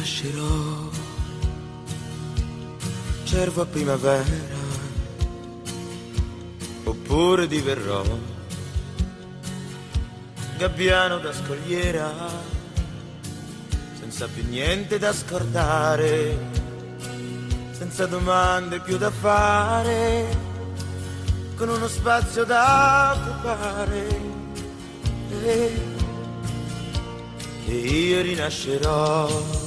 rinascerò, cervo a primavera, oppure diverrò gabbiano da scogliera, senza più niente da scordare, senza domande più da fare, con uno spazio da occupare. E io rinascerò,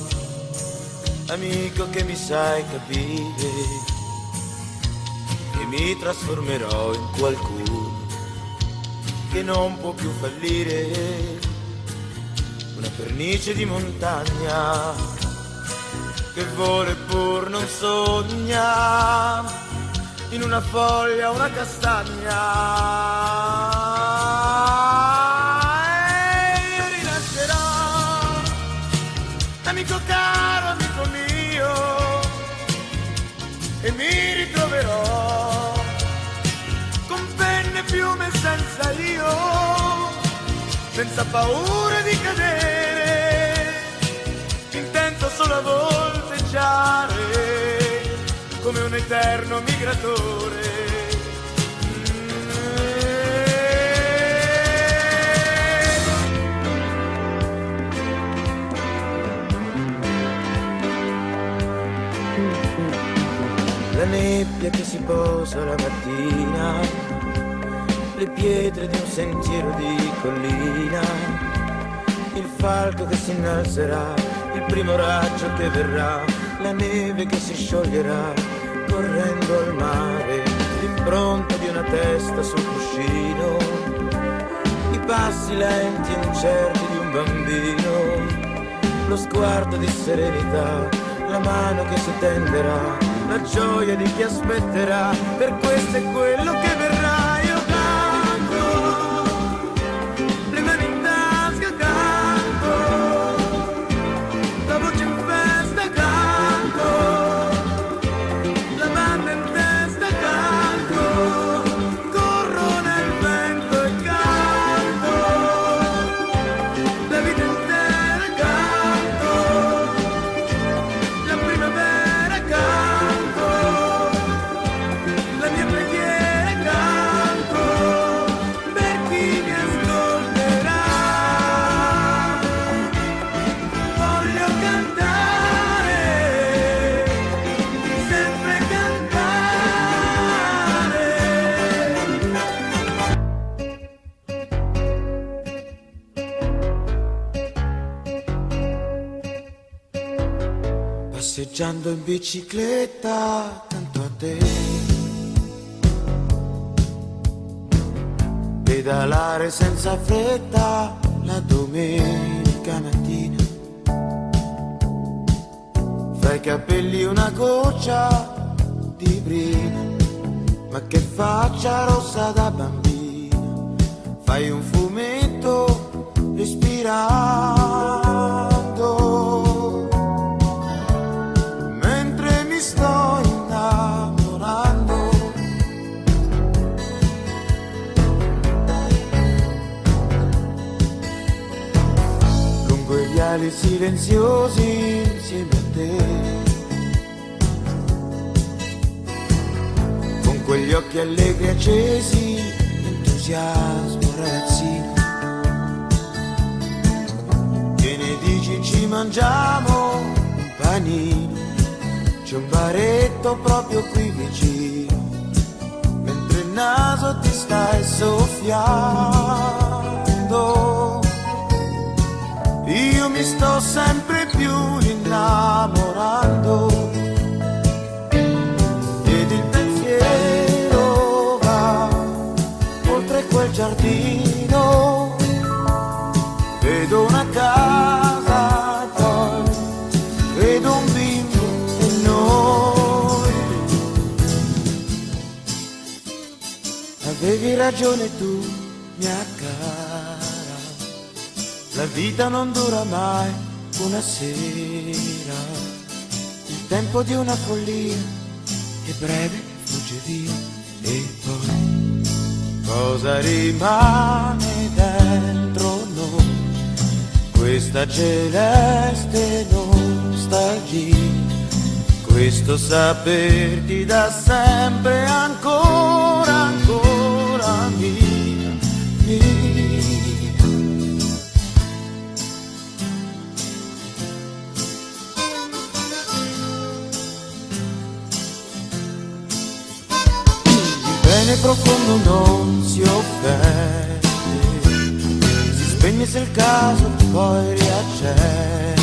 amico che mi sai capire, e mi trasformerò in qualcuno che non può più fallire, una pernice di montagna che vuole pur non sogna, in una foglia una castagna. Amico caro, amico mio, e mi ritroverò con penne, piume, senza io, senza paura di cadere, intento solo a volteggiare come un eterno migratore. La nebbia che si posa la mattina, le pietre di un sentiero di collina, il falco che si innalzerà, il primo raggio che verrà, la neve che si scioglierà correndo al mare, l'impronta di una testa sul cuscino, i passi lenti e incerti di un bambino, lo sguardo di serenità, la mano che si tenderà, la gioia di chi aspetterà, per questo è quello che verrà. Io canto, le mani in tasca canto, la voce in festa canto, la banda in testa canto, corro nel vento e canto, la vita intera canto, la primavera canto, la mia preghiera canto, per chi mi ascolterà. Voglio cantare, sempre cantare. Passeggiando in bicicletta, canto a te, pedalare senza fretta la domenica mattina, fra i capelli una goccia di brina, ma che faccia rossa da bambina, fai un fumetto respirando, mentre mi sto innamorando. Lungo i viali silenziosi insieme a te, con quegli occhi allegri accesi, entusiasmo ragazzino, che ne dici ci mangiamo un panino, c'è un baretto proprio qui vicino, mentre il naso ti stai soffiando, io mi sto sempre più innamorando, ed il pensiero va oltre quel giardino, vedo una casa e poi vedo un bimbo e noi. Avevi ragione tu, mia cara, la vita non dura mai una sera, il tempo di una follia è breve, fugge via, e poi cosa rimane dentro noi, questa celeste nostalgia? nostalgia, questo saper ti dà sempre ancora, ancora mia, mia. Il bene profondo non si offende, si spegne se il caso poi riaccende.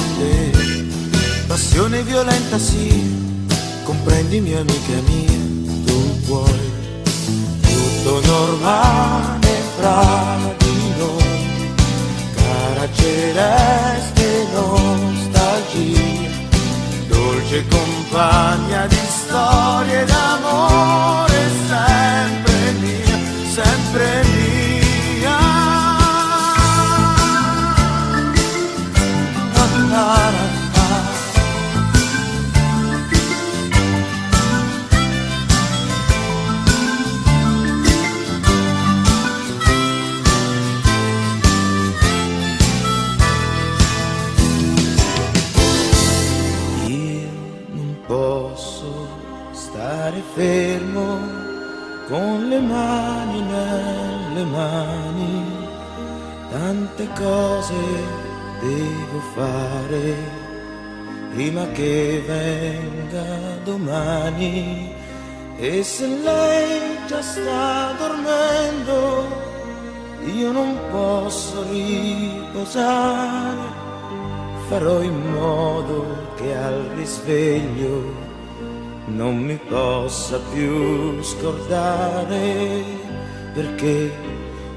Passione violenta sì, comprendimi amica mia, tu puoi. Tutto normale fra di noi, cara celeste nostalgia, dolce compagna di storie d'amore, sempre mia, sempre mia. Posso stare fermo con le mani nelle mani, tante cose devo fare prima che venga domani. E se lei già sta dormendo, io non posso riposare. Farò in modo che al risveglio non mi possa più scordare, perché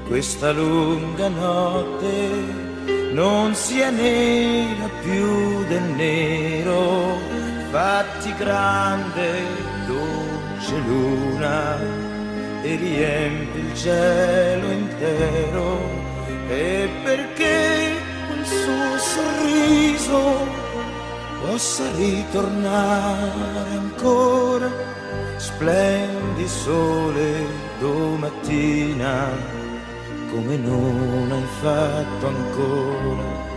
questa lunga notte non sia nera più del nero. Fatti grande, dolce luna, e riempi il cielo intero. E perché quel suo sorriso possa ritornare ancora, splendi sole domattina come non hai fatto ancora.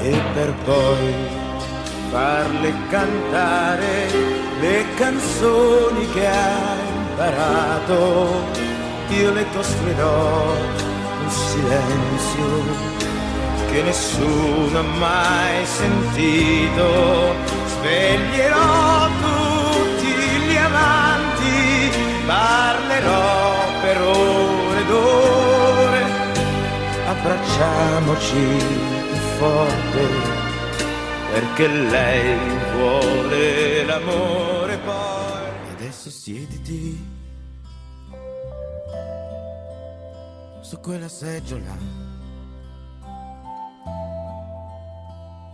E per poi farle cantare le canzoni che hai imparato, io le costruirò un silenzio che nessuno ha mai sentito. Sveglierò tutti gli amanti, parlerò per ore ed ore, abbracciamoci più forte, perché lei vuole l'amore poi. Adesso siediti su quella seggiola,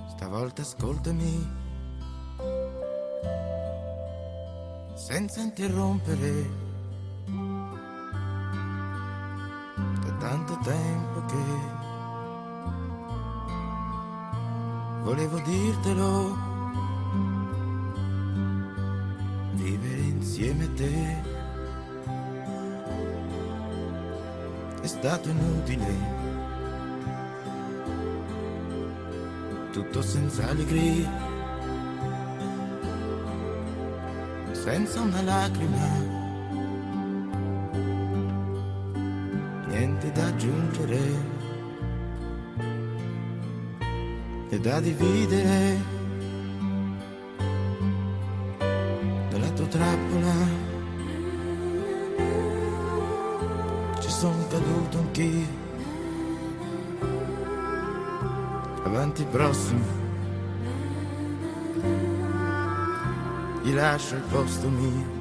stavolta ascoltami senza interrompere. Da tanto tempo che volevo dirtelo, vivere insieme a te è stato inutile, tutto senza allegria, senza una lacrima, niente da aggiungere e da dividere. Dalla tua trappola ci sono caduto anch'io, avanti prossimo, gli lascio il posto mio.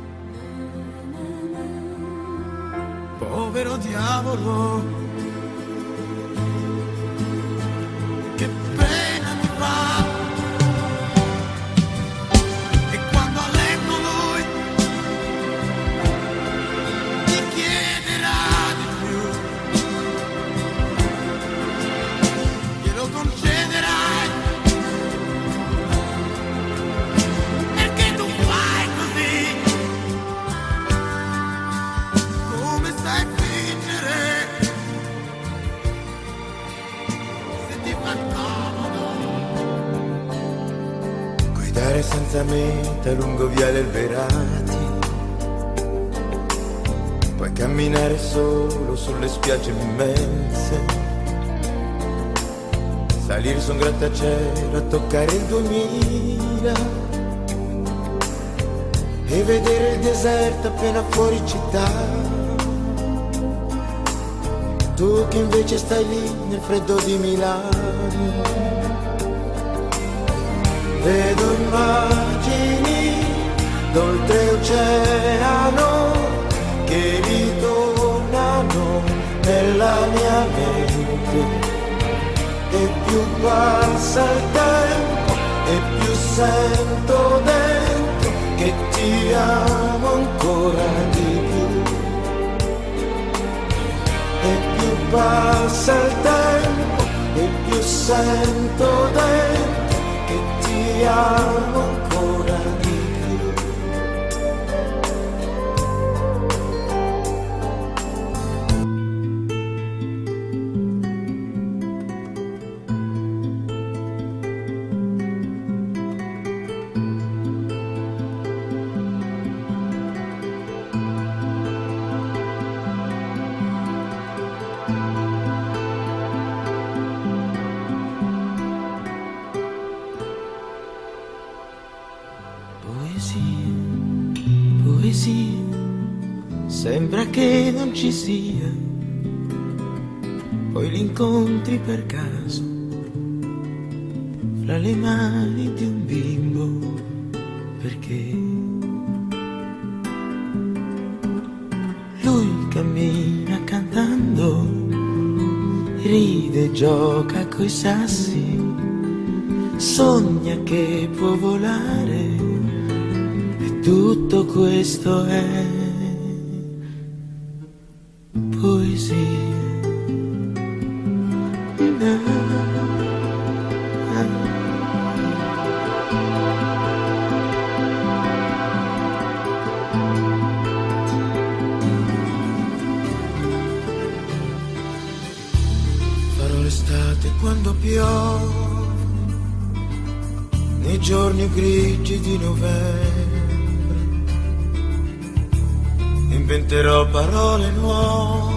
Povero diavolo, che pena mi fa. E quando a letto lui mi chiederà di più, glielo concederai, perché tu fai così, come sai fingere senza meta lungo viale Alberati. Puoi camminare solo sulle spiagge immense, salire su un grattacielo a toccare il 2000 e vedere il deserto appena fuori città. Tu che invece stai lì nel freddo di Milano, vedo immagini d'oltreoceano che ritornano nella mia mente. E più passa il tempo e più sento dentro che ti amo ancora di più. E più passa il tempo e più sento dentro che ti amo ancora di più. Poesia, sembra che non ci sia, poi l'incontri per caso fra le mani di un bimbo, perché lui cammina cantando, ride e gioca coi sassi, sogna che può volare. Tutto questo è poesia. Farò l'estate quando piove, nei giorni grigi di novembre. Inventerò parole nuove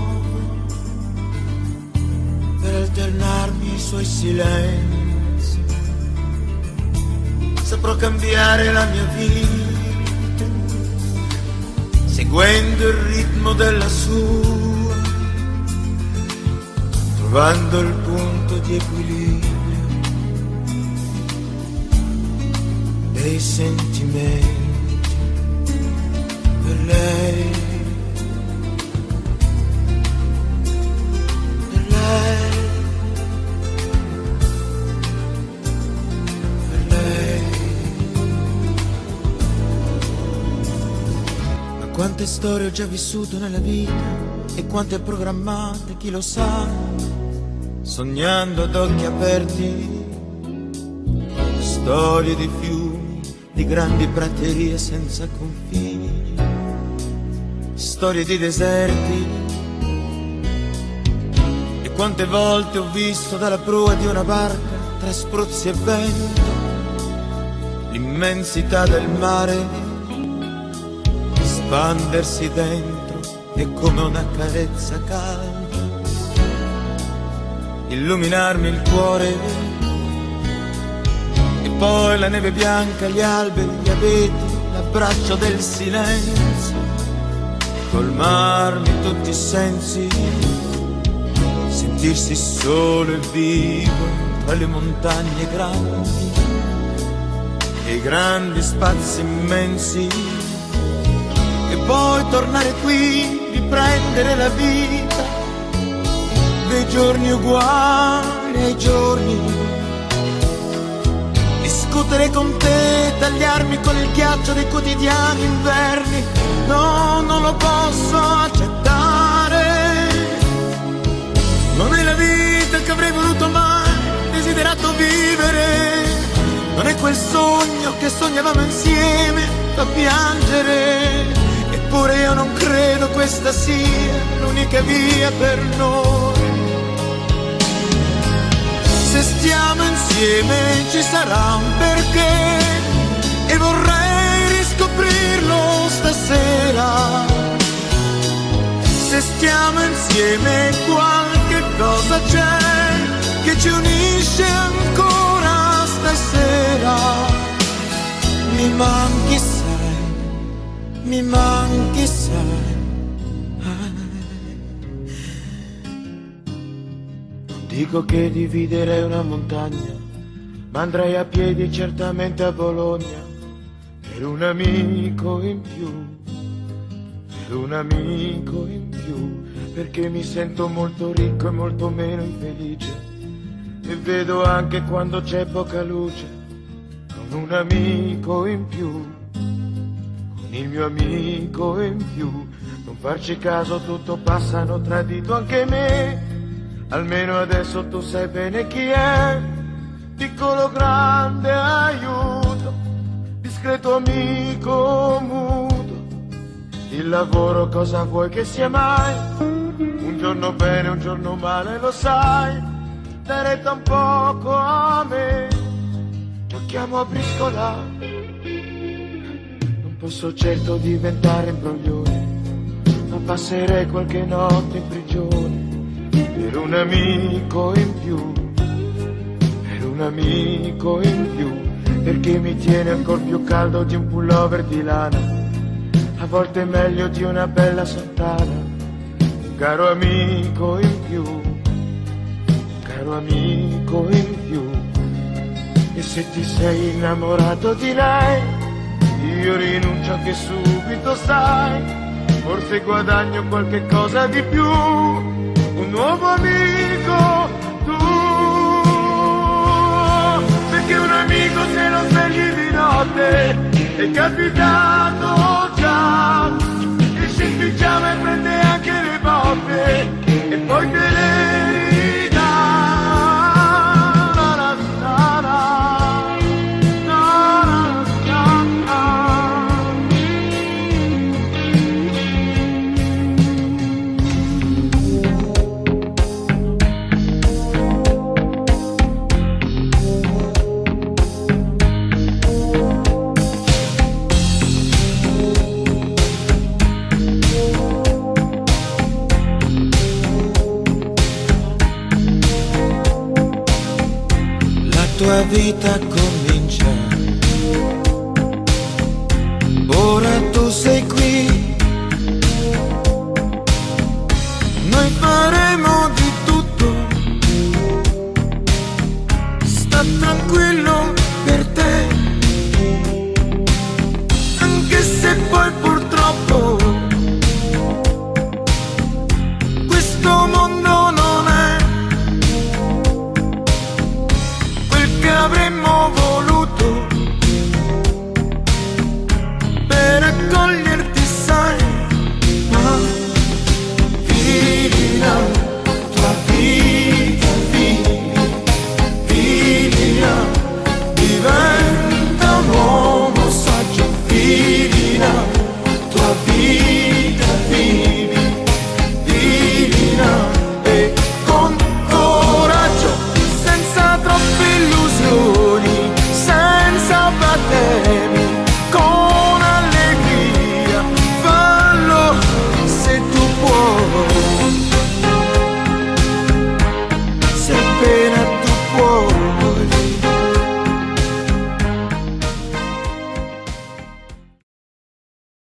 per alternarmi ai suoi silenzi. Saprò cambiare la mia vita seguendo il ritmo della sua, trovando il punto di equilibrio dei sentimenti per lei. Quante storie ho già vissuto nella vita e quante programmate, chi lo sa, sognando ad occhi aperti, storie di fiumi, di grandi praterie senza confini, storie di deserti. E quante volte ho visto dalla prua di una barca, tra spruzzi e vento, l'immensità del mare espandersi dentro e come una carezza calda illuminarmi il cuore, e poi la neve bianca, gli alberi, gli abeti, l'abbraccio del silenzio, colmarmi tutti i sensi, sentirsi solo e vivo tra le montagne grandi e i grandi spazi immensi. Poi tornare qui, riprendere la vita dei giorni uguali ai giorni, discutere con te, tagliarmi con il ghiaccio dei quotidiani inverni. No, non lo posso accettare, non è la vita che avrei voluto mai desiderato vivere, non è quel sogno che sognavamo insieme da piangere. Eppure io non credo questa sia l'unica via per noi. Se stiamo insieme ci sarà un perché, e vorrei riscoprirlo stasera. Se stiamo insieme qualche cosa c'è che ci unisce ancora stasera. Mi manchi sai, mi manchi sai. Non dico che dividerei una montagna, ma andrei a piedi certamente a Bologna per un amico in più. Per un amico in più, perché mi sento molto ricco e molto meno infelice, e vedo anche quando c'è poca luce, con un amico in più, con il mio amico in più. Non farci caso, tutto passa, hanno tradito anche me, almeno adesso tu sai bene chi è, piccolo grande aiuto, discreto amico muto. Il lavoro cosa vuoi che sia mai? Un giorno bene, un giorno male, lo sai. Dai retta un poco a me, giochiamo a briscolare. Non posso certo diventare imbroglione, ma passerei qualche notte in prigione per un amico in più, per un amico in più, perché mi tiene ancora più caldo di un pullover di lana, a volte meglio di una bella sottana. Un caro amico in più, un caro amico in più. E se ti sei innamorato di lei, io rinuncio anche subito, sai. Forse guadagno qualche cosa di più, un nuovo amico tu. Perché un amico se lo svegli di notte è capitato già, e si spicciava e prende anche le botte e poi te le ridà. Na, na, na, na, na, na. La tua vita comincia, ora